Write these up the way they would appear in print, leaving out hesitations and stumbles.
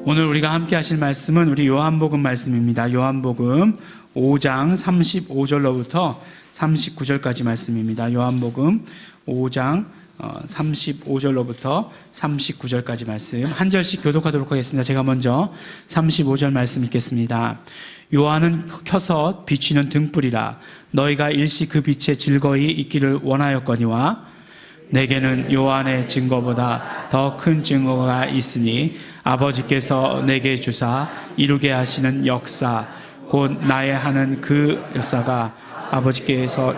오늘 우리가 함께 하실 말씀은 우리 요한복음 말씀입니다. 요한복음 5장 35절로부터 39절까지 말씀입니다. 요한복음 5장 35절로부터 39절까지 말씀 한 절씩 교독하도록 하겠습니다. 제가 먼저 35절 말씀 읽겠습니다. 요한은 켜서 비추는 등불이라. 너희가 일시 그 빛에 즐거이 있기를 원하였거니와 내게는 요한의 증거보다 더 큰 증거가 있으니 아버지께서 내게 주사 이루게 하시는 역사 곧 나의 하는 그 역사가 아버지께서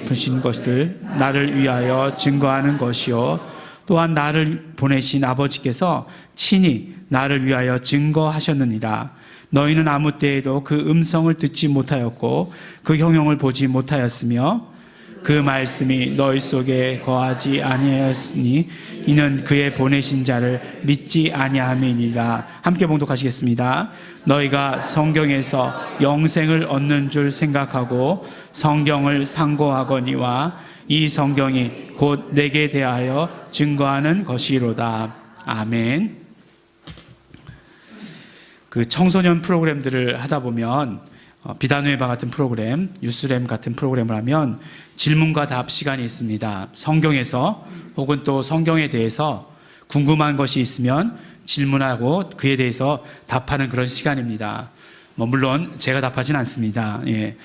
보신 것을 나를 위하여 증거하는 것이요 또한 나를 보내신 아버지께서 친히 나를 위하여 증거하셨느니라. 너희는 아무 때에도 그 음성을 듣지 못하였고 그 형용을 보지 못하였으며 그 말씀이 너희 속에 거하지 아니하였으니 이는 그의 보내신 자를 믿지 아니함이니라. 함께 봉독하시겠습니다. 너희가 성경에서 영생을 얻는 줄 생각하고 성경을 상고하거니와 이 성경이 곧 내게 대하여 증거하는 것이로다. 아멘. 그 청소년 프로그램들을 하다 보면 비단의바 같은 프로그램, 뉴스램 같은 프로그램을 하면 질문과 답 시간이 있습니다. 성경에서 혹은 또 성경에 대해서 궁금한 것이 있으면 질문하고 그에 대해서 답하는 그런 시간입니다. 물론 제가 답하진 않습니다. 예.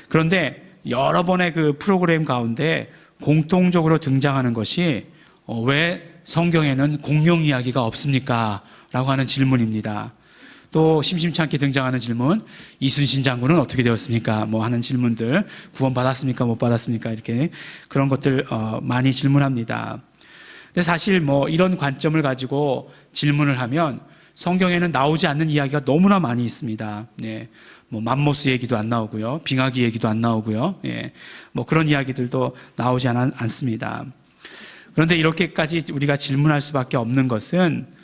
그런데 여러 번의 그 프로그램 가운데 공통적으로 등장하는 것이 왜 성경에는 공룡 이야기가 없습니까? 라고 하는 질문입니다. 또 심심치 않게 등장하는 질문, 이순신 장군은 어떻게 되었습니까? 하는 질문들, 구원 받았습니까? 못 받았습니까? 이렇게 그런 것들 많이 질문합니다. 근데 사실 이런 관점을 가지고 질문을 하면 성경에는 나오지 않는 이야기가 너무나 많이 있습니다. 네. 맘모스 얘기도 안 나오고요, 빙하기 얘기도 안 나오고요, 예. 그런 이야기들도 나오지 않습니다. 그런데 이렇게까지 우리가 질문할 수밖에 없는 것은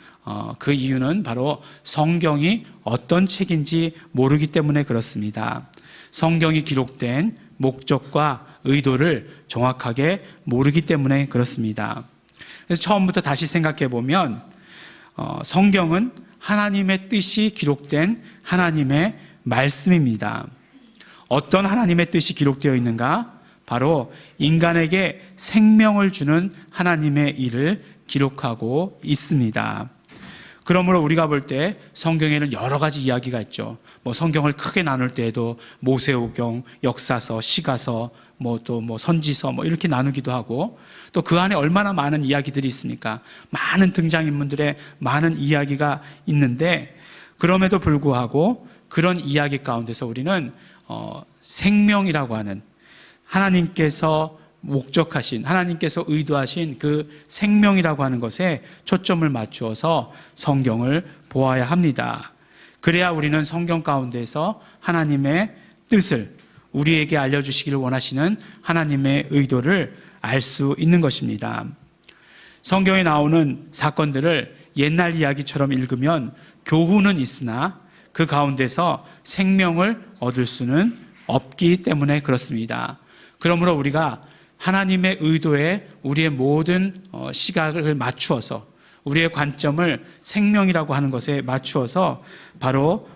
그 이유는 바로 성경이 어떤 책인지 모르기 때문에 그렇습니다. 성경이 기록된 목적과 의도를 정확하게 모르기 때문에 그렇습니다. 그래서 처음부터 다시 생각해 보면 성경은 하나님의 뜻이 기록된 하나님의 말씀입니다. 어떤 하나님의 뜻이 기록되어 있는가? 바로 인간에게 생명을 주는 하나님의 일을 기록하고 있습니다. 그러므로 우리가 볼 때 성경에는 여러 가지 이야기가 있죠. 성경을 크게 나눌 때에도 모세오경, 역사서, 시가서, 또 선지서 이렇게 나누기도 하고 또 그 안에 얼마나 많은 이야기들이 있습니까? 많은 등장인물들의 많은 이야기가 있는데 그럼에도 불구하고 그런 이야기 가운데서 우리는 생명이라고 하는 하나님께서 목적하신, 하나님께서 의도하신 그 생명이라고 하는 것에 초점을 맞추어서 성경을 보아야 합니다. 그래야 우리는 성경 가운데서 하나님의 뜻을, 우리에게 알려주시기를 원하시는 하나님의 의도를 알 수 있는 것입니다. 성경에 나오는 사건들을 옛날 이야기처럼 읽으면 교훈은 있으나 그 가운데서 생명을 얻을 수는 없기 때문에 그렇습니다. 그러므로 우리가 하나님의 의도에 우리의 모든 시각을 맞추어서 우리의 관점을 생명이라고 하는 것에 맞추어서 바로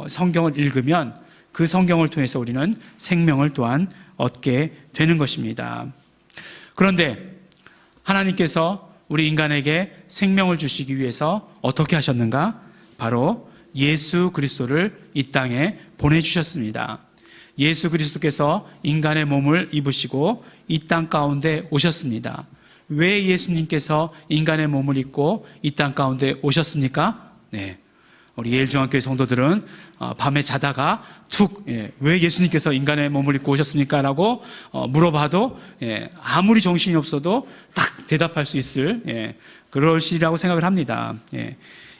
성경을 읽으면 그 성경을 통해서 우리는 생명을 또한 얻게 되는 것입니다. 그런데 하나님께서 우리 인간에게 생명을 주시기 위해서 어떻게 하셨는가? 바로 예수 그리스도를 이 땅에 보내주셨습니다. 예수 그리스도께서 인간의 몸을 입으시고 이 땅 가운데 오셨습니다. 왜 예수님께서 인간의 몸을 입고 이 땅 가운데 오셨습니까? 네. 우리 예일중앙교회 성도들은 밤에 자다가 왜 예수님께서 인간의 몸을 입고 오셨습니까? 라고 물어봐도 아무리 정신이 없어도 딱 대답할 수 있을 그러시라고 생각을 합니다.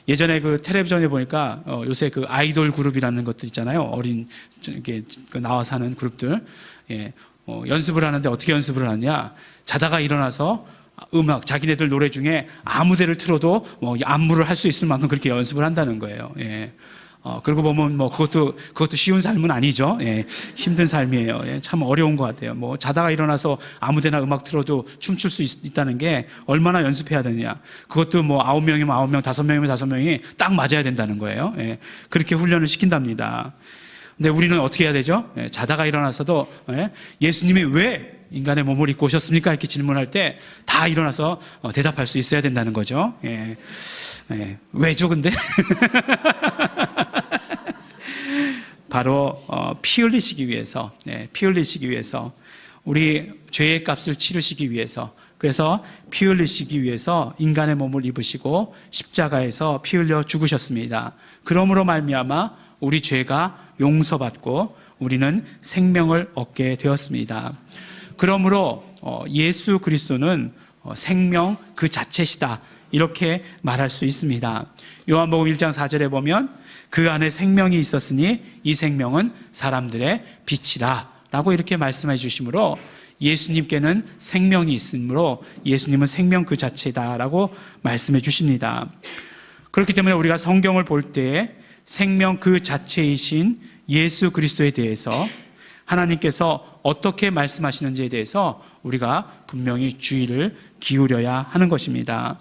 예전에 그 텔레비전에 보니까 요새 그 아이돌 그룹이라는 것들 있잖아요. 어린 이렇게 나와서 하는 그룹들. 연습을 하는데 어떻게 연습을 하냐? 자다가 일어나서 음악, 자기네들 노래 중에 아무 데를 틀어도 안무를 할 수 있을 만큼 그렇게 연습을 한다는 거예요. 그러고 보면 뭐 그것도 쉬운 삶은 아니죠. 예, 힘든 삶이에요. 예, 참 어려운 것 같아요. 뭐 자다가 일어나서 아무데나 음악 틀어도 춤출 수 있다는 게 얼마나 연습해야 되느냐. 그것도 뭐 9명이면 9명, 5명이면 5명이 딱 맞아야 된다는 거예요. 예, 그렇게 훈련을 시킨답니다. 근데 우리는 어떻게 해야 되죠? 예, 자다가 일어나서도 예수님이 왜 인간의 몸을 입고 오셨습니까? 이렇게 질문할 때 다 일어나서 대답할 수 있어야 된다는 거죠. 예, 왜죠 근데? 바로 피 흘리시기 위해서, 피 흘리시기 위해서, 우리 죄의 값을 치르시기 위해서, 그래서 피 흘리시기 위해서 인간의 몸을 입으시고 십자가에서 피 흘려 죽으셨습니다. 그러므로 말미암아 우리 죄가 용서받고 우리는 생명을 얻게 되었습니다. 그러므로 예수 그리스도는 생명 그 자체시다, 이렇게 말할 수 있습니다. 요한복음 1장 4절에 보면 그 안에 생명이 있었으니 이 생명은 사람들의 빛이라 라고 이렇게 말씀해 주시므로 예수님께는 생명이 있으므로 예수님은 생명 그 자체다라고 말씀해 주십니다. 그렇기 때문에 우리가 성경을 볼 때에 생명 그 자체이신 예수 그리스도에 대해서 하나님께서 어떻게 말씀하시는지에 대해서 우리가 분명히 주의를 기울여야 하는 것입니다.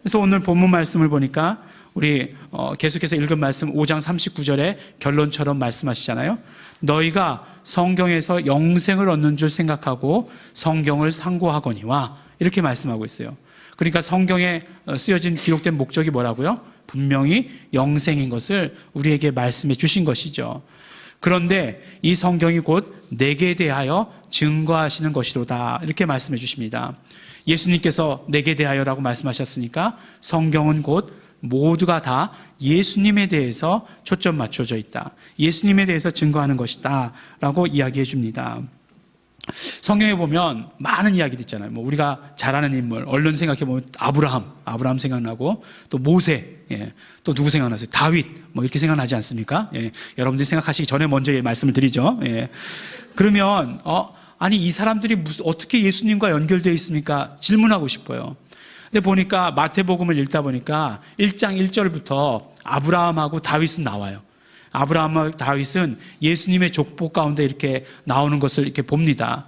그래서 오늘 본문 말씀을 보니까 우리 계속해서 읽은 말씀 5장 39절에 결론처럼 말씀하시잖아요. 너희가 성경에서 영생을 얻는 줄 생각하고 성경을 상고하거니와, 이렇게 말씀하고 있어요. 그러니까 성경에 쓰여진 기록된 목적이 뭐라고요? 분명히 영생인 것을 우리에게 말씀해 주신 것이죠. 그런데 이 성경이 곧 내게 대하여 증거하시는 것이로다, 이렇게 말씀해 주십니다. 예수님께서 내게 대하여라고 말씀하셨으니까 성경은 곧 모두가 다 예수님에 대해서 초점 맞춰져 있다, 예수님에 대해서 증거하는 것이다 라고 이야기해 줍니다. 성경에 보면 많은 이야기들 있잖아요. 뭐 우리가 잘 아는 인물, 얼른 생각해 보면 아브라함 생각나고, 또 모세, 또 누구 생각나세요? 다윗, 뭐 이렇게 생각나지 않습니까? 여러분들이 생각하시기 전에 먼저 말씀을 드리죠. 그러면 아니 이 사람들이 어떻게 예수님과 연결되어 있습니까? 질문하고 싶어요. 근데 보니까 마태복음을 읽다 보니까 1장 1절부터 아브라함하고 다윗은 나와요. 아브라함과 다윗은 예수님의 족보 가운데 이렇게 나오는 것을 이렇게 봅니다.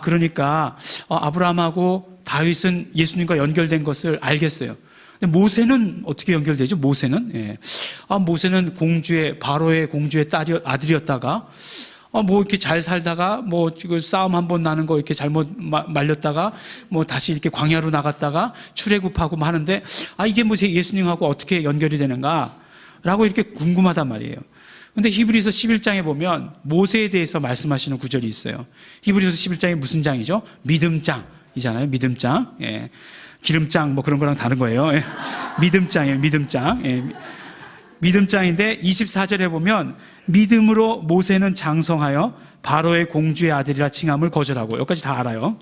그러니까 아브라함하고 다윗은 예수님과 연결된 것을 알겠어요. 근데 모세는 어떻게 연결되죠? 모세는 모세는 바로의 공주의 아들이었다가 뭐 이렇게 잘 살다가 뭐 싸움 한번 나는 거 이렇게 잘못 말렸다가 뭐 다시 이렇게 광야로 나갔다가 출애굽하고 뭐 하는데 이게 뭐 예수님하고 어떻게 연결이 되는가라고 이렇게 궁금하단 말이에요. 근데 히브리서 11장에 보면 모세에 대해서 말씀하시는 구절이 있어요. 히브리서 11장이 무슨 장이죠? 믿음장이잖아요. 믿음장. 기름장 뭐 그런 거랑 다른 거예요. 믿음장이에요. 믿음장. 믿음장인데 24절에 보면 믿음으로 모세는 장성하여 바로의 공주의 아들이라 칭함을 거절하고, 여기까지 다 알아요.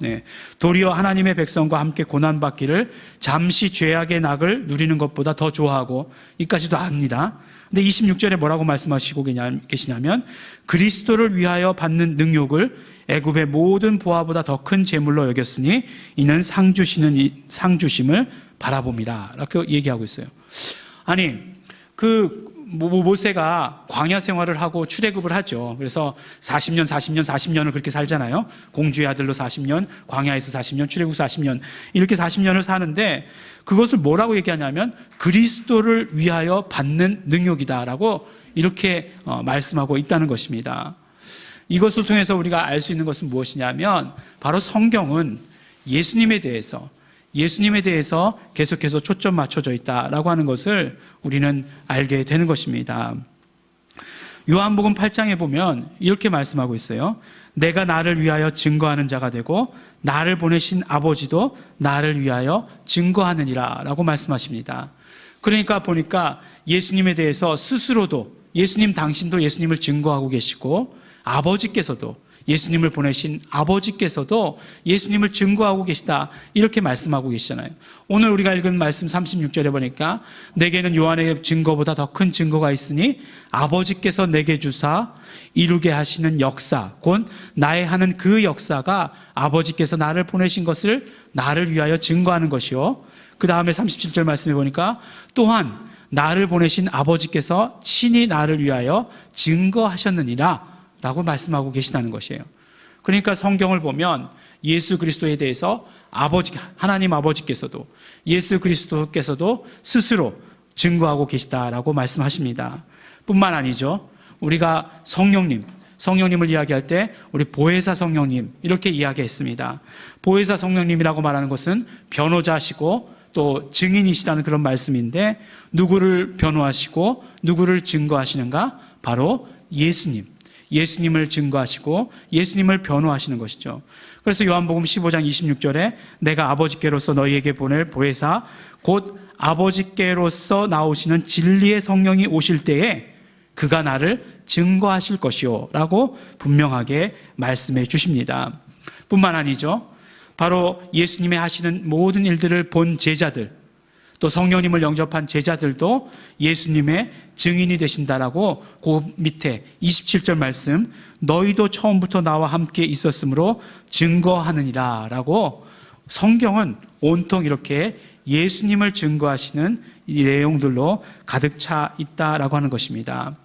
도리어 하나님의 백성과 함께 고난받기를 잠시 죄악의 낙을 누리는 것보다 더 좋아하고, 이까지도 압니다. 근데 26절에 뭐라고 말씀하시고 계시냐면 그리스도를 위하여 받는 능욕을 애굽의 모든 보화보다 더 큰 재물로 여겼으니 이는 상주심을 바라봅니다, 이렇게 얘기하고 있어요. 아니 모세가 광야 생활을 하고 출애굽을 하죠. 그래서 40년을 그렇게 살잖아요. 공주의 아들로 40년, 광야에서 40년, 출애굽 40년, 이렇게 40년을 사는데 그것을 뭐라고 얘기하냐면 그리스도를 위하여 받는 능욕이다라고 이렇게 말씀하고 있다는 것입니다. 이것을 통해서 우리가 알 수 있는 것은 무엇이냐면 바로 성경은 예수님에 대해서 계속해서 초점 맞춰져 있다라고 하는 것을 우리는 알게 되는 것입니다. 요한복음 8장에 보면 이렇게 말씀하고 있어요. 내가 나를 위하여 증거하는 자가 되고 나를 보내신 아버지도 나를 위하여 증거하느니라 라고 말씀하십니다. 그러니까 보니까 예수님에 대해서 스스로도, 예수님 당신도 예수님을 증거하고 계시고, 아버지께서도, 예수님을 보내신 아버지께서도 예수님을 증거하고 계시다, 이렇게 말씀하고 계시잖아요. 오늘 우리가 읽은 말씀 36절에 보니까 내게는 요한의 증거보다 더 큰 증거가 있으니 아버지께서 내게 주사 이루게 하시는 역사, 곧 나의 하는 그 역사가 아버지께서 나를 보내신 것을 나를 위하여 증거하는 것이요, 그 다음에 37절 말씀해 보니까 또한 나를 보내신 아버지께서 친히 나를 위하여 증거하셨느니라 라고 말씀하고 계시다는 것이에요. 그러니까 성경을 보면 예수 그리스도에 대해서 하나님 아버지께서도 예수 그리스도께서도 스스로 증거하고 계시다라고 말씀하십니다. 뿐만 아니죠. 우리가 성령님을 이야기할 때 우리 보혜사 성령님 이렇게 이야기했습니다. 보혜사 성령님이라고 말하는 것은 변호자시고 또 증인이시다는 그런 말씀인데, 누구를 변호하시고 누구를 증거하시는가? 바로 예수님을 증거하시고 예수님을 변호하시는 것이죠. 그래서 요한복음 15장 26절에 내가 아버지께로서 너희에게 보낼 보혜사 곧 아버지께로서 나오시는 진리의 성령이 오실 때에 그가 나를 증거하실 것이요 라고 분명하게 말씀해 주십니다. 뿐만 아니죠. 바로 예수님의 하시는 모든 일들을 본 제자들, 또 성령님을 영접한 제자들도 예수님의 증인이 되신다라고 그 밑에 27절 말씀, 너희도 처음부터 나와 함께 있었으므로 증거하느니라 라고 성경은 온통 이렇게 예수님을 증거하시는 이 내용들로 가득 차 있다라고 하는 것입니다.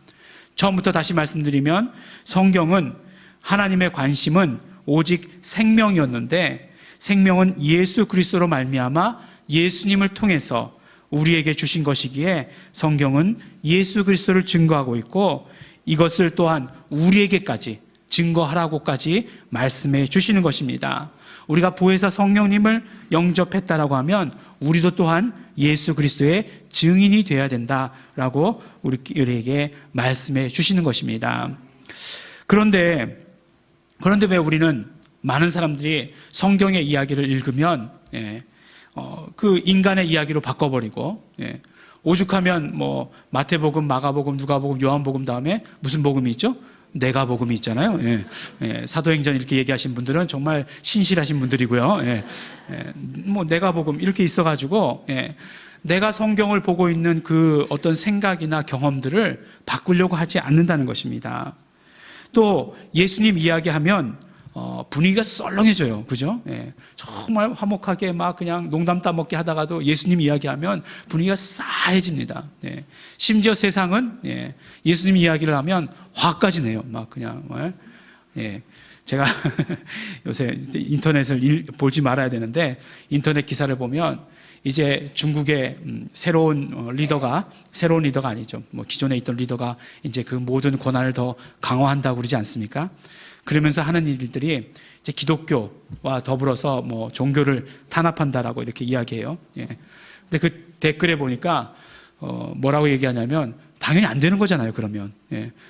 처음부터 다시 말씀드리면 성경은 하나님의 관심은 오직 생명이었는데, 생명은 예수 그리스도로 말미암아 예수님을 통해서 우리에게 주신 것이기에 성경은 예수 그리스도를 증거하고 있고, 이것을 또한 우리에게까지 증거하라고까지 말씀해 주시는 것입니다. 우리가 보혜사 성령님을 영접했다라고 하면 우리도 또한 예수 그리스도의 증인이 되어야 된다라고 우리에게 말씀해 주시는 것입니다. 그런데 왜 우리는 많은 사람들이 성경의 이야기를 읽으면 그 인간의 이야기로 바꿔버리고, 오죽하면 뭐 마태복음, 마가복음, 누가복음, 요한복음 다음에 무슨 복음이 있죠? 내가복음이 있잖아요. 사도행전 이렇게 얘기하신 분들은 정말 신실하신 분들이고요. 뭐 내가복음 이렇게 있어가지고 내가 성경을 보고 있는 그 어떤 생각이나 경험들을 바꾸려고 하지 않는다는 것입니다. 또 예수님 이야기하면 분위기가 썰렁해져요. 그죠? 정말 화목하게 막 그냥 농담 따먹게 하다가도 예수님 이야기하면 분위기가 싸해집니다. 심지어 세상은 예수님 이야기를 하면 화까지 내요. 막 그냥. 제가 요새 인터넷을 보지 말아야 되는데, 인터넷 기사를 보면 이제 중국의 새로운 리더가 아니죠. 뭐 기존에 있던 리더가 이제 그 모든 권한을 더 강화한다고 그러지 않습니까? 그러면서 하는 일들이 이제 기독교와 더불어서 뭐 종교를 탄압한다라고 이렇게 이야기해요. 근데 그 댓글에 보니까 뭐라고 얘기하냐면, 당연히 안 되는 거잖아요. 그러면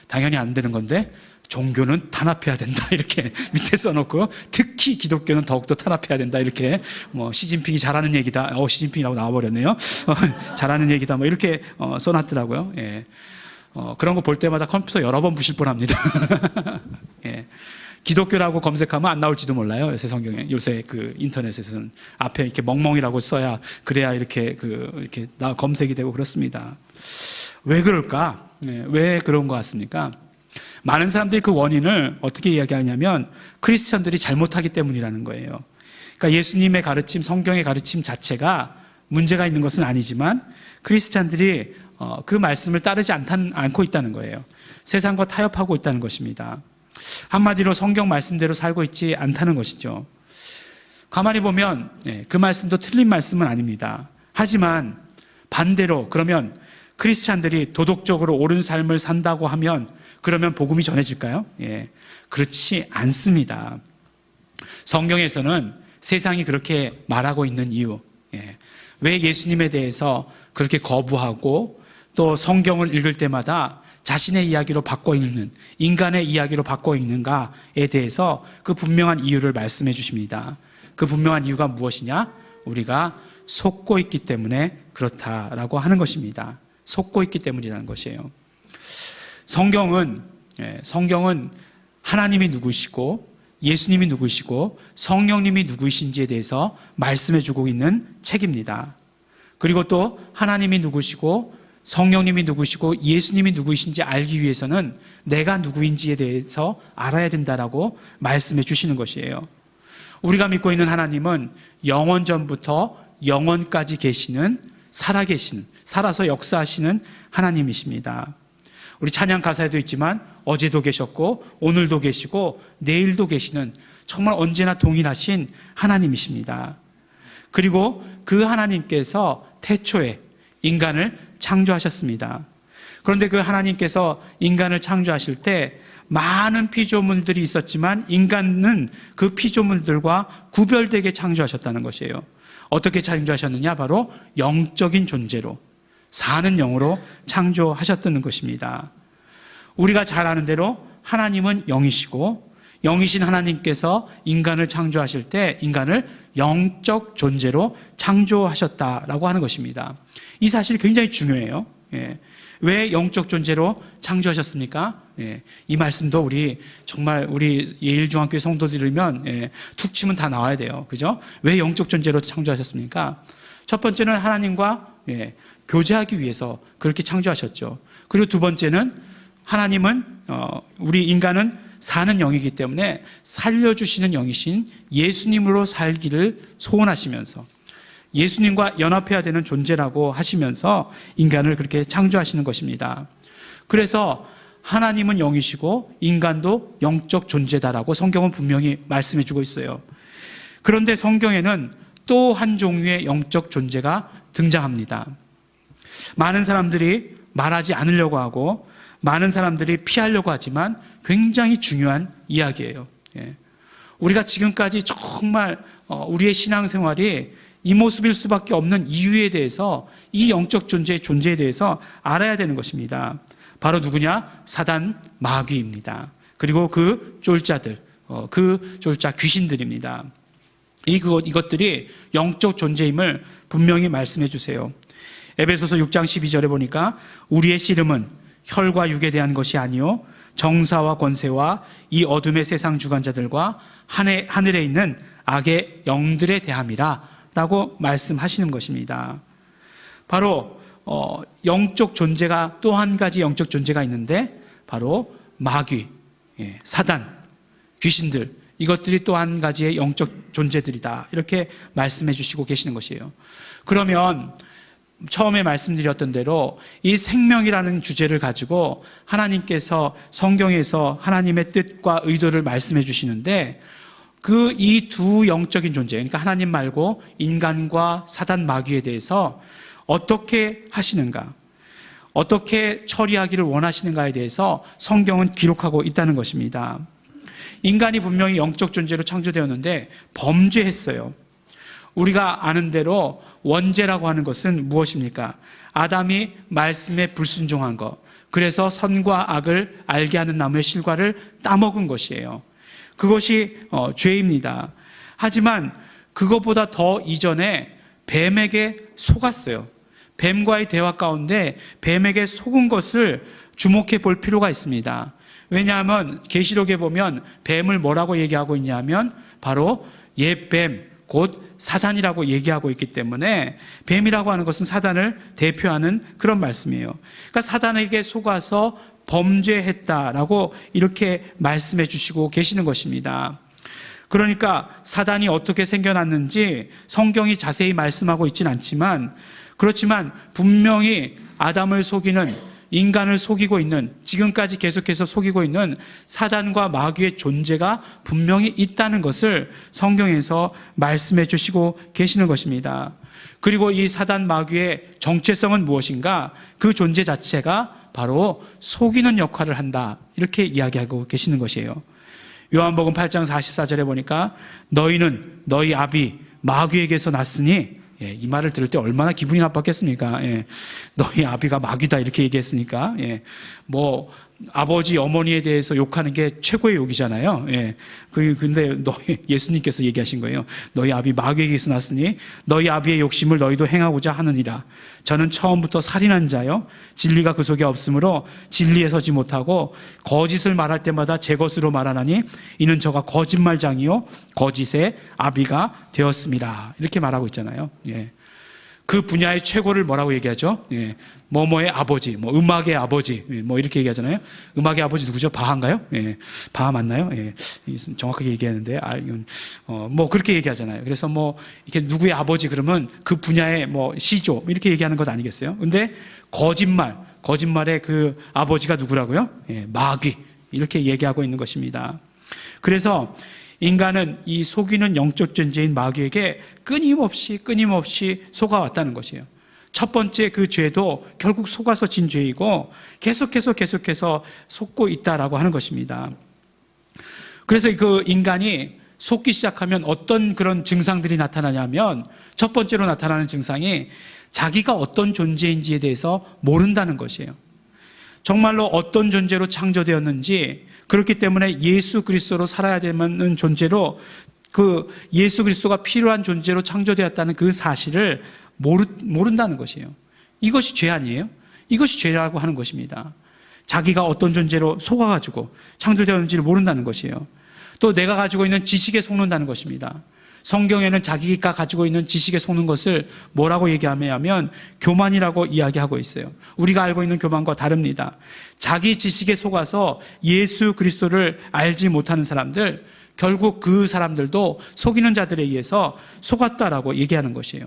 당연히 안 되는 건데 종교는 탄압해야 된다 이렇게 밑에 써놓고, 특히 기독교는 더욱더 탄압해야 된다 이렇게, 뭐 시진핑이 잘하는 얘기다. 시진핑이라고 나와버렸네요. 잘하는 얘기다. 뭐 이렇게 써놨더라고요. 그런 거 볼 때마다 컴퓨터 여러 번 부실 뻔합니다. 기독교라고 검색하면 안 나올지도 몰라요. 요새 성경에, 요새 그 인터넷에서는 앞에 이렇게 멍멍이라고 써야, 그래야 이렇게 검색이 되고 그렇습니다. 왜 그럴까? 왜 그런 것 같습니까? 많은 사람들이 그 원인을 어떻게 이야기하냐면 크리스천들이 잘못하기 때문이라는 거예요. 그러니까 예수님의 가르침, 성경의 가르침 자체가 문제가 있는 것은 아니지만 크리스천들이 그 말씀을 따르지 않고 있다는 거예요. 세상과 타협하고 있다는 것입니다. 한마디로 성경 말씀대로 살고 있지 않다는 것이죠. 가만히 보면 그 말씀도 틀린 말씀은 아닙니다. 하지만 반대로, 그러면 크리스찬들이 도덕적으로 옳은 삶을 산다고 하면 그러면 복음이 전해질까요? 그렇지 않습니다. 성경에서는 세상이 그렇게 말하고 있는 이유, 왜 예수님에 대해서 그렇게 거부하고 또 성경을 읽을 때마다 자신의 이야기로 바꿔 읽는, 인간의 이야기로 바꿔 읽는가에 대해서 그 분명한 이유를 말씀해 주십니다. 그 분명한 이유가 무엇이냐? 우리가 속고 있기 때문에 그렇다라고 하는 것입니다. 속고 있기 때문이라는 것이에요. 성경은 하나님이 누구시고 예수님이 누구시고 성령님이 누구이신지에 대해서 말씀해 주고 있는 책입니다. 그리고 또 하나님이 누구시고 성령님이 누구시고 예수님이 누구이신지 알기 위해서는 내가 누구인지에 대해서 알아야 된다라고 말씀해 주시는 것이에요. 우리가 믿고 있는 하나님은 영원 전부터 영원까지 계시는, 살아계신, 살아서 역사하시는 하나님이십니다. 우리 찬양 가사에도 있지만 어제도 계셨고 오늘도 계시고 내일도 계시는 정말 언제나 동일하신 하나님이십니다. 그리고 그 하나님께서 태초에 인간을 창조하셨습니다. 그런데 그 하나님께서 인간을 창조하실 때 많은 피조물들이 있었지만 인간은 그 피조물들과 구별되게 창조하셨다는 것이에요. 어떻게 창조하셨느냐? 바로 영적인 존재로, 사는 영으로 창조하셨다는 것입니다. 우리가 잘 아는 대로 하나님은 영이시고 영이신 하나님께서 인간을 창조하실 때 인간을 영적 존재로 창조하셨다라고 하는 것입니다. 이 사실이 굉장히 중요해요. 왜 영적 존재로 창조하셨습니까? 이 말씀도 우리 정말 우리 예일중앙교회 성도들 들으면 툭 치면 다 나와야 돼요. 그죠? 왜 영적 존재로 창조하셨습니까? 첫 번째는 하나님과 교제하기 위해서 그렇게 창조하셨죠. 그리고 두 번째는 하나님은 우리 인간은 사는 영이기 때문에 살려주시는 영이신 예수님으로 살기를 소원하시면서 예수님과 연합해야 되는 존재라고 하시면서 인간을 그렇게 창조하시는 것입니다. 그래서 하나님은 영이시고 인간도 영적 존재다라고 성경은 분명히 말씀해 주고 있어요. 그런데 성경에는 또 한 종류의 영적 존재가 등장합니다. 많은 사람들이 말하지 않으려고 하고 많은 사람들이 피하려고 하지만 굉장히 중요한 이야기예요. 우리가 지금까지 정말 우리의 신앙생활이 이 모습일 수밖에 없는 이유에 대해서 이 영적 존재의 존재에 대해서 알아야 되는 것입니다. 바로 누구냐? 사단 마귀입니다. 그리고 그 쫄자들, 그 쫄자 귀신들입니다. 이것들이 영적 존재임을 분명히 말씀해 주세요. 에베소서 6장 12절에 보니까 우리의 씨름은 혈과 육에 대한 것이 아니요 정사와 권세와 이 어둠의 세상 주관자들과 하늘에 있는 악의 영들에 대함이라 라고 말씀하시는 것입니다. 바로 영적 존재가 또 한 가지 영적 존재가 있는데 바로 마귀, 사단, 귀신들, 이것들이 또 한 가지의 영적 존재들이다, 이렇게 말씀해 주시고 계시는 것이에요. 그러면 처음에 말씀드렸던 대로 이 생명이라는 주제를 가지고 하나님께서 성경에서 하나님의 뜻과 의도를 말씀해 주시는데 그 이 두 영적인 존재, 그러니까 하나님 말고 인간과 사단 마귀에 대해서 어떻게 하시는가, 어떻게 처리하기를 원하시는가에 대해서 성경은 기록하고 있다는 것입니다. 인간이 분명히 영적 존재로 창조되었는데 범죄했어요. 우리가 아는 대로 원죄라고 하는 것은 무엇입니까? 아담이 말씀에 불순종한 것, 그래서 선과 악을 알게 하는 나무의 실과를 따먹은 것이에요. 그것이 죄입니다. 하지만 그것보다 더 이전에 뱀에게 속았어요. 뱀과의 대화 가운데 뱀에게 속은 것을 주목해 볼 필요가 있습니다. 왜냐하면 계시록에 보면 뱀을 뭐라고 얘기하고 있냐면 바로 옛뱀, 곧 사단이라고 얘기하고 있기 때문에 뱀이라고 하는 것은 사단을 대표하는 그런 말씀이에요. 그러니까 사단에게 속아서 범죄했다라고 이렇게 말씀해 주시고 계시는 것입니다. 그러니까 사단이 어떻게 생겨났는지 성경이 자세히 말씀하고 있진 않지만, 그렇지만 분명히 아담을 속이는, 인간을 속이고 있는, 지금까지 계속해서 속이고 있는 사단과 마귀의 존재가 분명히 있다는 것을 성경에서 말씀해 주시고 계시는 것입니다. 그리고 이 사단 마귀의 정체성은 무엇인가? 그 존재 자체가 바로 속이는 역할을 한다, 이렇게 이야기하고 계시는 것이에요. 요한복음 8장 44절에 보니까 너희는 너희 아비 마귀에게서 났으니, 이 말을 들을 때 얼마나 기분이 나빴겠습니까? 너희 아비가 마귀다 이렇게 얘기했으니까, 아버지 어머니에 대해서 욕하는 게 최고의 욕이잖아요. 근데 예수님께서 얘기하신 거예요. 너희 아비 마귀에게서 났으니 너희 아비의 욕심을 너희도 행하고자 하느니라. 저는 처음부터 살인한 자요, 진리가 그 속에 없으므로 진리에 서지 못하고 거짓을 말할 때마다 제 것으로 말하나니 이는 저가 거짓말장이요 거짓의 아비가 되었습니다. 이렇게 말하고 있잖아요. 그 분야의 최고를 뭐라고 얘기하죠? 예. 뭐뭐의 아버지, 뭐 음악의 아버지, 예. 뭐 이렇게 얘기하잖아요. 음악의 아버지 누구죠? 바하인가요? 예. 바하 맞나요? 예. 정확하게 얘기하는데, 이건 뭐 그렇게 얘기하잖아요. 그래서 뭐 이렇게 누구의 아버지 그러면 그 분야의 뭐 시조 이렇게 얘기하는 것 아니겠어요? 근데 거짓말의 그 아버지가 누구라고요? 예. 마귀 이렇게 얘기하고 있는 것입니다. 그래서 인간은 이 속이는 영적 존재인 마귀에게 끊임없이 속아왔다는 것이에요. 첫 번째 그 죄도 결국 속아서 진 죄이고 계속해서 속고 있다라고 하는 것입니다. 그래서 그 인간이 속기 시작하면 어떤 그런 증상들이 나타나냐면 첫 번째로 나타나는 증상이 자기가 어떤 존재인지에 대해서 모른다는 것이에요. 정말로 어떤 존재로 창조되었는지, 그렇기 때문에 예수 그리스도로 살아야 되는 존재로, 그 예수 그리스도가 필요한 존재로 창조되었다는 그 사실을 모른다는 것이에요. 이것이 죄 아니에요? 이것이 죄라고 하는 것입니다. 자기가 어떤 존재로 속아가지고 창조되었는지를 모른다는 것이에요. 또 내가 가지고 있는 지식에 속는다는 것입니다. 성경에는 자기가 가지고 있는 지식에 속는 것을 뭐라고 얘기하냐면 교만이라고 이야기하고 있어요. 우리가 알고 있는 교만과 다릅니다. 자기 지식에 속아서 예수 그리스도를 알지 못하는 사람들, 결국 그 사람들도 속이는 자들에 의해서 속았다라고 얘기하는 것이에요.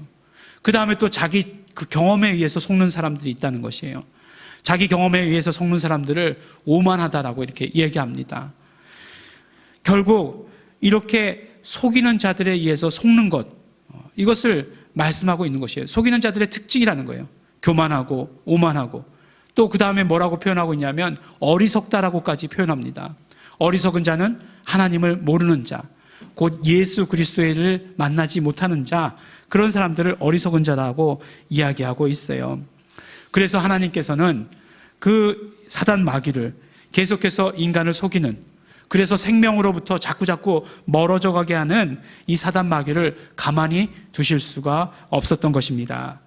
그 다음에 또 자기 그 경험에 의해서 속는 사람들이 있다는 것이에요. 자기 경험에 의해서 속는 사람들을 오만하다라고 이렇게 얘기합니다. 결국 이렇게 속이는 자들에 의해서 속는 것, 이것을 말씀하고 있는 것이에요. 속이는 자들의 특징이라는 거예요. 교만하고 오만하고, 또 그 다음에 뭐라고 표현하고 있냐면 어리석다라고까지 표현합니다. 어리석은 자는 하나님을 모르는 자, 곧 예수 그리스도를 만나지 못하는 자, 그런 사람들을 어리석은 자라고 이야기하고 있어요. 그래서 하나님께서는 그 사단 마귀를 계속해서 인간을 속이는, 그래서 생명으로부터 자꾸 멀어져 가게 하는 이 사단 마귀를 가만히 두실 수가 없었던 것입니다.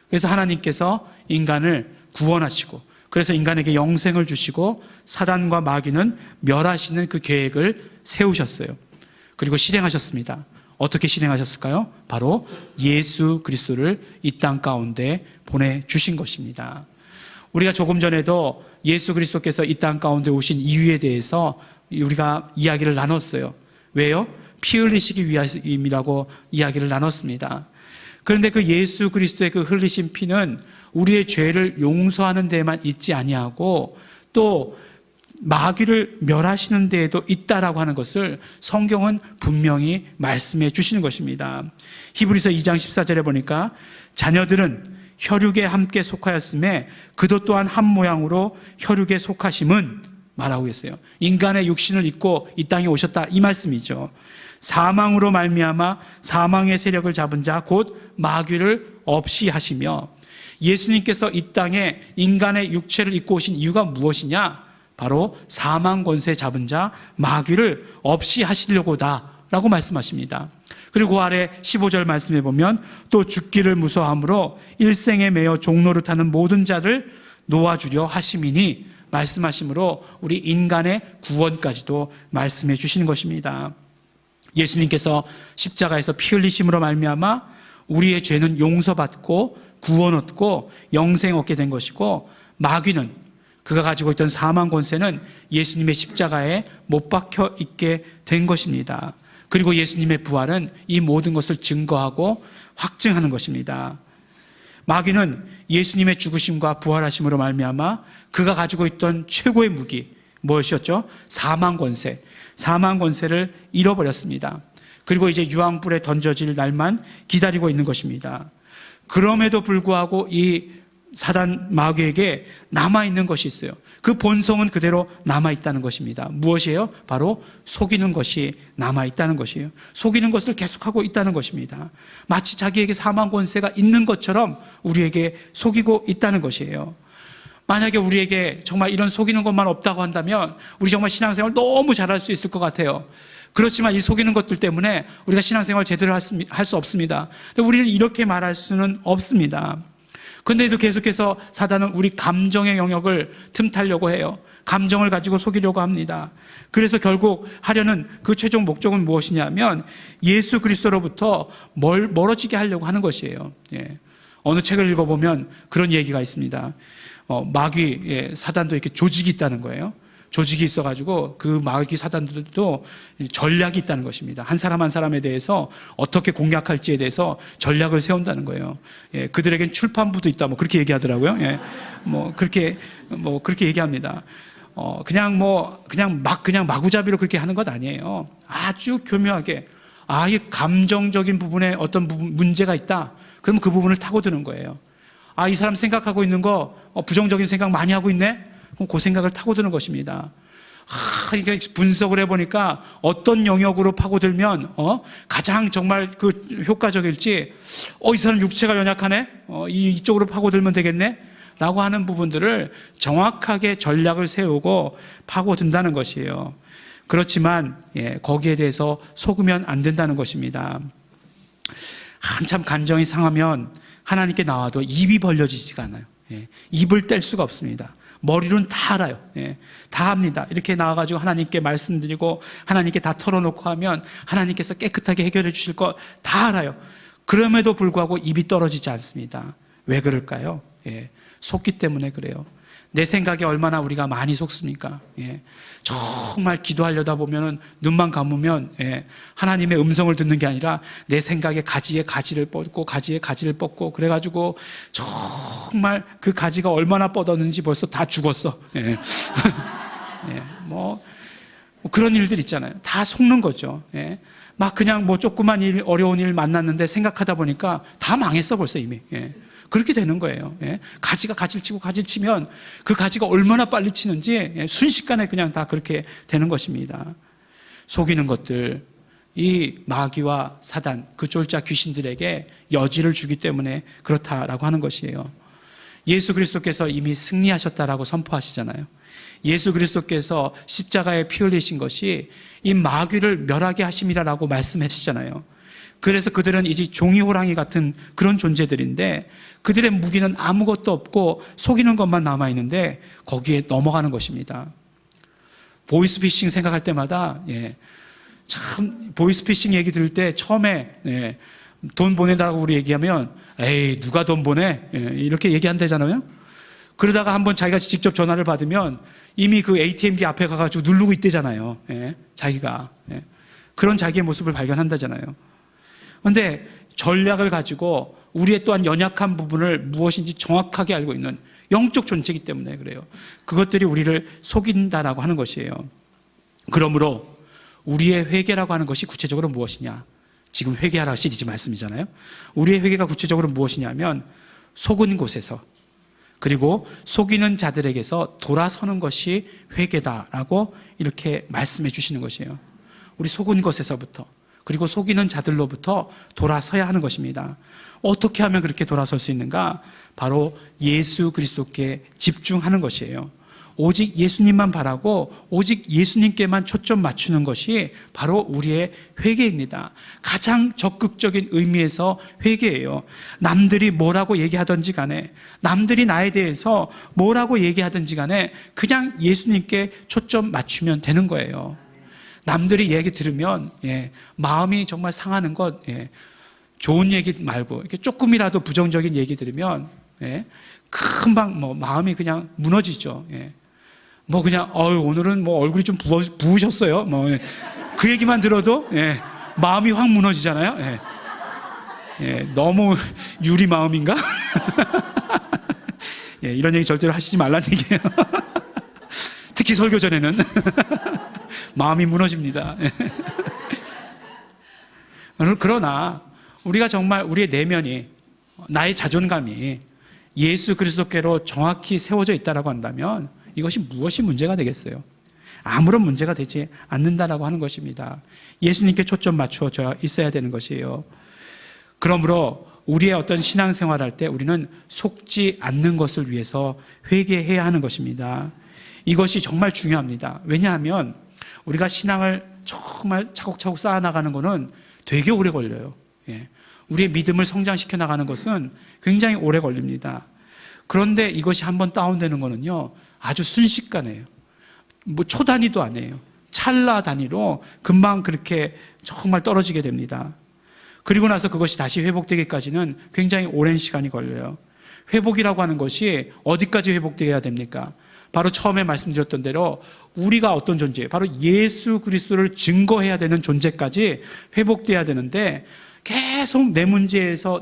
그래서 하나님께서 인간을 구원하시고, 그래서 인간에게 영생을 주시고 사단과 마귀는 멸하시는 그 계획을 세우셨어요. 그리고 실행하셨습니다. 어떻게 실행하셨을까요? 바로 예수 그리스도를 이 땅 가운데 보내주신 것입니다. 우리가 조금 전에도 예수 그리스도께서 이 땅 가운데 오신 이유에 대해서 우리가 이야기를 나눴어요. 왜요? 피 흘리시기 위함이라고 이야기를 나눴습니다. 그런데 그 예수 그리스도의 그 흘리신 피는 우리의 죄를 용서하는 데에만 있지 아니하고 또 마귀를 멸하시는 데에도 있다라고 하는 것을 성경은 분명히 말씀해 주시는 것입니다. 히브리서 2장 14절에 보니까 자녀들은 혈육에 함께 속하였음에 그도 또한 한 모양으로 혈육에 속하심은 말하고 있어요. 인간의 육신을 입고 이 땅에 오셨다, 이 말씀이죠. 사망으로 말미암아 사망의 세력을 잡은 자 곧 마귀를 없이 하시며, 예수님께서 이 땅에 인간의 육체를 입고 오신 이유가 무엇이냐? 바로 사망 권세 잡은 자 마귀를 없이 하시려고다 라고 말씀하십니다. 그리고 아래 15절 말씀해 보면 또 죽기를 무서워함으로 일생에 매여 종노릇하는 모든 자를 놓아주려 하심이니 말씀하심으로 우리 인간의 구원까지도 말씀해 주시는 것입니다. 예수님께서 십자가에서 피 흘리심으로 말미암아 우리의 죄는 용서받고 구원 얻고 영생 얻게 된 것이고, 마귀는 그가 가지고 있던 사망 권세는 예수님의 십자가에 못 박혀 있게 된 것입니다. 그리고 예수님의 부활은 이 모든 것을 증거하고 확증하는 것입니다. 마귀는 예수님의 죽으심과 부활하심으로 말미암아 그가 가지고 있던 최고의 무기 무엇이었죠? 사망 권세를 잃어버렸습니다. 그리고 이제 유황불에 던져질 날만 기다리고 있는 것입니다. 그럼에도 불구하고 이 사단 마귀에게 남아있는 것이 있어요. 그 본성은 그대로 남아있다는 것입니다. 무엇이에요? 바로 속이는 것이 남아있다는 것이에요. 속이는 것을 계속하고 있다는 것입니다. 마치 자기에게 사망 권세가 있는 것처럼 우리에게 속이고 있다는 것이에요. 만약에 우리에게 정말 이런 속이는 것만 없다고 한다면 우리 정말 신앙생활 너무 잘할 수 있을 것 같아요. 그렇지만 이 속이는 것들 때문에 우리가 신앙생활 제대로 할 수 없습니다. 근데 우리는 이렇게 말할 수는 없습니다. 그런데도 계속해서 사단은 우리 감정의 영역을 틈타려고 해요. 감정을 가지고 속이려고 합니다. 그래서 결국 하려는 그 최종 목적은 무엇이냐면 예수 그리스도로부터 멀어지게 하려고 하는 것이에요. 예. 어느 책을 읽어보면 그런 얘기가 있습니다. 마귀, 사단도 이렇게 조직이 있다는 거예요. 조직이 있어가지고 그 마귀 사단들도 전략이 있다는 것입니다. 한 사람 한 사람에 대해서 어떻게 공략할지에 대해서 전략을 세운다는 거예요. 그들에겐 출판부도 있다. 뭐 그렇게 얘기하더라고요. 그렇게 얘기합니다. 그냥 마구잡이로 그렇게 하는 것 아니에요. 아주 교묘하게, 이 감정적인 부분에 어떤 문제가 있다. 그러면 그 부분을 타고드는 거예요. 이 사람 생각하고 있는 거, 부정적인 생각 많이 하고 있네? 그럼 그 생각을 타고드는 것입니다. 이게 분석을 해보니까 어떤 영역으로 파고들면, 가장 정말 그 효과적일지, 이 사람 육체가 연약하네? 이쪽으로 파고들면 되겠네? 라고 하는 부분들을 정확하게 전략을 세우고 파고든다는 것이에요. 그렇지만, 거기에 대해서 속으면 안 된다는 것입니다. 한참 감정이 상하면 하나님께 나와도 입이 벌려지지가 않아요. 입을 뗄 수가 없습니다. 머리로는 다 알아요. 다 합니다. 이렇게 나와가지고 하나님께 말씀드리고 하나님께 다 털어놓고 하면 하나님께서 깨끗하게 해결해 주실 거 다 알아요. 그럼에도 불구하고 입이 떨어지지 않습니다. 왜 그럴까요? 속기 때문에 그래요. 내 생각에 얼마나 우리가 많이 속습니까? 정말 기도하려다 보면은 눈만 감으면 하나님의 음성을 듣는 게 아니라 내 생각에 가지에 가지를 뻗고 가지에 가지를 뻗고 그래가지고 정말 그 가지가 얼마나 뻗었는지 벌써 다 죽었어. 뭐 그런 일들 있잖아요. 다 속는 거죠. 막 그냥 뭐 조그만 일, 어려운 일 만났는데 생각하다 보니까 다 망했어 벌써 이미. 그렇게 되는 거예요. 가지가 가지를 치고 가지를 치면 그 가지가 얼마나 빨리 치는지 순식간에 그냥 다 그렇게 되는 것입니다. 속이는 것들, 이 마귀와 사단, 그 쫄자 귀신들에게 여지를 주기 때문에 그렇다라고 하는 것이에요. 예수 그리스도께서 이미 승리하셨다라고 선포하시잖아요. 예수 그리스도께서 십자가에 피 흘리신 것이 이 마귀를 멸하게 하심이라고 말씀하시잖아요. 그래서 그들은 이제 종이 호랑이 같은 그런 존재들인데 그들의 무기는 아무것도 없고 속이는 것만 남아있는데 거기에 넘어가는 것입니다. 보이스피싱 생각할 때마다 참 보이스피싱 얘기 들을 때 처음에 돈 보내달라고 우리 얘기하면 에이 누가 돈 보내? 이렇게 얘기한다잖아요. 그러다가 한번 자기가 직접 전화를 받으면 이미 그 ATM기 앞에 가가지고 누르고 있대잖아요. 자기가 그런 자기의 모습을 발견한다잖아요. 그런데 전략을 가지고 우리의 또한 연약한 부분을 무엇인지 정확하게 알고 있는 영적 존재이기 때문에 그래요. 그것들이 우리를 속인다라고 하는 것이에요. 그러므로 우리의 회개라고 하는 것이 구체적으로 무엇이냐? 지금 회개하라 시리즈 말씀이잖아요. 우리의 회개가 구체적으로 무엇이냐면 속은 곳에서 그리고 속이는 자들에게서 돌아서는 것이 회개다라고 이렇게 말씀해 주시는 것이에요. 우리 속은 것에서부터 그리고 속이는 자들로부터 돌아서야 하는 것입니다. 어떻게 하면 그렇게 돌아설 수 있는가? 바로 예수 그리스도께 집중하는 것이에요. 오직 예수님만 바라고 오직 예수님께만 초점 맞추는 것이 바로 우리의 회개입니다. 가장 적극적인 의미에서 회개예요. 남들이 뭐라고 얘기하든지 간에 남들이 나에 대해서 뭐라고 얘기하든지 간에 그냥 예수님께 초점 맞추면 되는 거예요. 남들이 얘기 들으면 마음이 정말 상하는 것, 좋은 얘기 말고 이렇게 조금이라도 부정적인 얘기 들으면 금방 뭐 마음이 그냥 무너지죠. 뭐 그냥 오늘은 뭐 얼굴이 좀 부으셨어요. 뭐 그 얘기만 들어도 마음이 확 무너지잖아요. 너무 유리 마음인가? 이런 얘기 절대로 하시지 말라는 얘기예요. 특히 설교 전에는 마음이 무너집니다. 그러나 우리가 정말 우리의 내면이 나의 자존감이 예수 그리스도께로 정확히 세워져 있다라고 한다면 이것이 무엇이 문제가 되겠어요? 아무런 문제가 되지 않는다라고 하는 것입니다. 예수님께 초점 맞추어져 있어야 되는 것이에요. 그러므로 우리의 어떤 신앙생활할 때 우리는 속지 않는 것을 위해서 회개해야 하는 것입니다. 이것이 정말 중요합니다. 왜냐하면 우리가 신앙을 정말 차곡차곡 쌓아나가는 것은 되게 오래 걸려요. 우리의 믿음을 성장시켜 나가는 것은 굉장히 오래 걸립니다. 그런데 이것이 한번 다운되는 거는요, 아주 순식간이에요. 뭐 초 단위도 아니에요. 찰나 단위로 금방 그렇게 정말 떨어지게 됩니다. 그리고 나서 그것이 다시 회복되기까지는 굉장히 오랜 시간이 걸려요. 회복이라고 하는 것이 어디까지 회복되어야 됩니까? 바로 처음에 말씀드렸던 대로 우리가 어떤 존재예요? 바로 예수 그리스도를 증거해야 되는 존재까지 회복돼야 되는데 계속 내 문제에서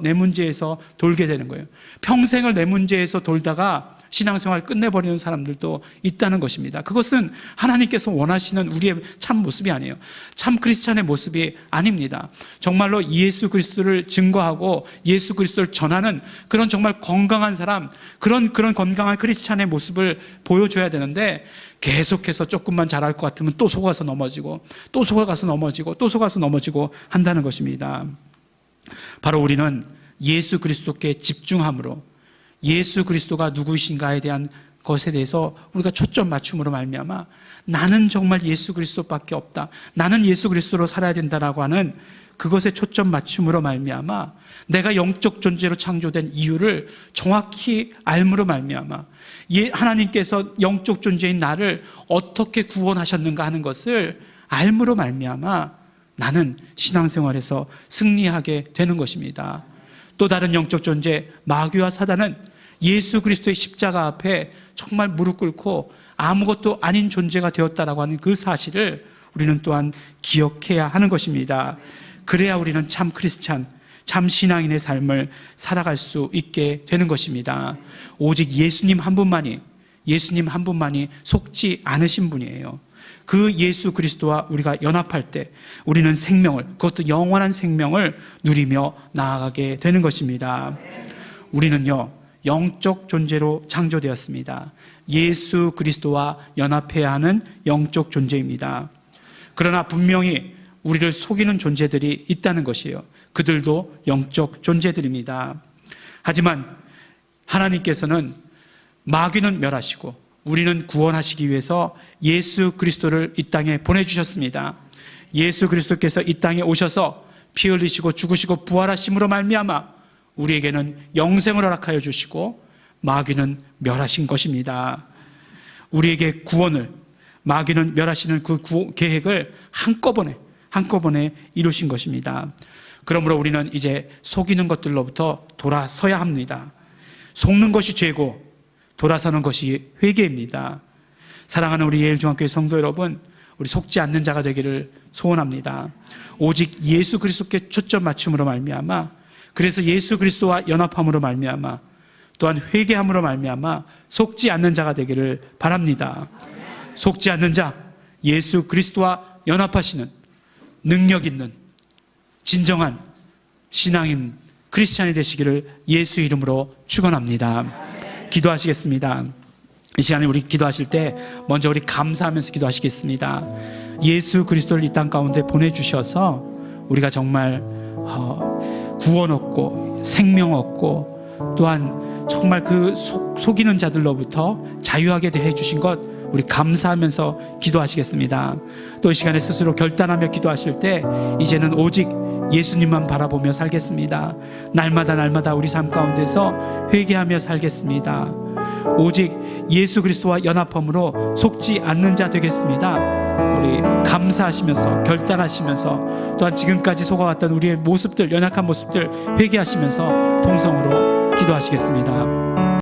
돌게 되는 거예요. 평생을 내 문제에서 돌다가 신앙생활 끝내버리는 사람들도 있다는 것입니다. 그것은 하나님께서 원하시는 우리의 참 모습이 아니에요. 참 크리스찬의 모습이 아닙니다. 정말로 예수 그리스도를 증거하고 예수 그리스도를 전하는 그런 정말 건강한 사람, 그런 건강한 크리스찬의 모습을 보여줘야 되는데 계속해서 조금만 잘할 것 같으면 또 속아서 넘어지고 또 속아서 넘어지고 또 속아서 넘어지고 한다는 것입니다. 바로 우리는 예수 그리스도께 집중함으로 예수 그리스도가 누구이신가에 대한 것에 대해서 우리가 초점 맞춤으로 말미암아 나는 정말 예수 그리스도밖에 없다, 나는 예수 그리스도로 살아야 된다라고 하는 그것에 초점 맞춤으로 말미암아 내가 영적 존재로 창조된 이유를 정확히 알므로 말미암아 하나님께서 영적 존재인 나를 어떻게 구원하셨는가 하는 것을 알므로 말미암아 나는 신앙생활에서 승리하게 되는 것입니다. 또 다른 영적 존재 마귀와 사단은 예수 그리스도의 십자가 앞에 정말 무릎 꿇고 아무것도 아닌 존재가 되었다라고 하는 그 사실을 우리는 또한 기억해야 하는 것입니다. 그래야 우리는 참 크리스찬, 참 신앙인의 삶을 살아갈 수 있게 되는 것입니다. 오직 예수님 한 분만이 속지 않으신 분이에요. 그 예수 그리스도와 우리가 연합할 때 우리는 생명을, 그것도 영원한 생명을 누리며 나아가게 되는 것입니다. 우리는요, 영적 존재로 창조되었습니다. 예수 그리스도와 연합해야 하는 영적 존재입니다. 그러나 분명히 우리를 속이는 존재들이 있다는 것이에요. 그들도 영적 존재들입니다. 하지만 하나님께서는 마귀는 멸하시고 우리는 구원하시기 위해서 예수 그리스도를 이 땅에 보내주셨습니다. 예수 그리스도께서 이 땅에 오셔서 피 흘리시고 죽으시고 부활하심으로 말미암아 우리에게는 영생을 허락하여 주시고 마귀는 멸하신 것입니다. 우리에게 구원을, 마귀는 멸하시는 그 계획을 한꺼번에 이루신 것입니다. 그러므로 우리는 이제 속이는 것들로부터 돌아서야 합니다. 속는 것이 죄고 돌아서는 것이 회개입니다. 사랑하는 우리 예일중학교의 성도 여러분, 우리 속지 않는 자가 되기를 소원합니다. 오직 예수 그리스도께 초점 맞춤으로 말미암아, 그래서 예수 그리스도와 연합함으로 말미암아, 또한 회개함으로 말미암아 속지 않는 자가 되기를 바랍니다. 속지 않는 자, 예수 그리스도와 연합하시는 능력 있는 진정한 신앙인 크리스찬이 되시기를 예수 이름으로 축원합니다. 기도하시겠습니다. 이 시간에 우리 기도하실 때 먼저 우리 감사하면서 기도하시겠습니다. 예수 그리스도를 이 땅 가운데 보내주셔서 우리가 정말 구원 얻고 생명 얻고 또한 정말 그 속이는 자들로부터 자유하게 해주신 것 우리 감사하면서 기도하시겠습니다. 또 이 시간에 스스로 결단하며 기도하실 때 이제는 오직 예수님만 바라보며 살겠습니다. 날마다 우리 삶 가운데서 회개하며 살겠습니다. 오직 예수 그리스도와 연합함으로 속지 않는 자 되겠습니다. 우리 감사하시면서 결단하시면서 또한 지금까지 속아왔던 우리의 모습들, 연약한 모습들 회개하시면서 통성으로 기도하시겠습니다.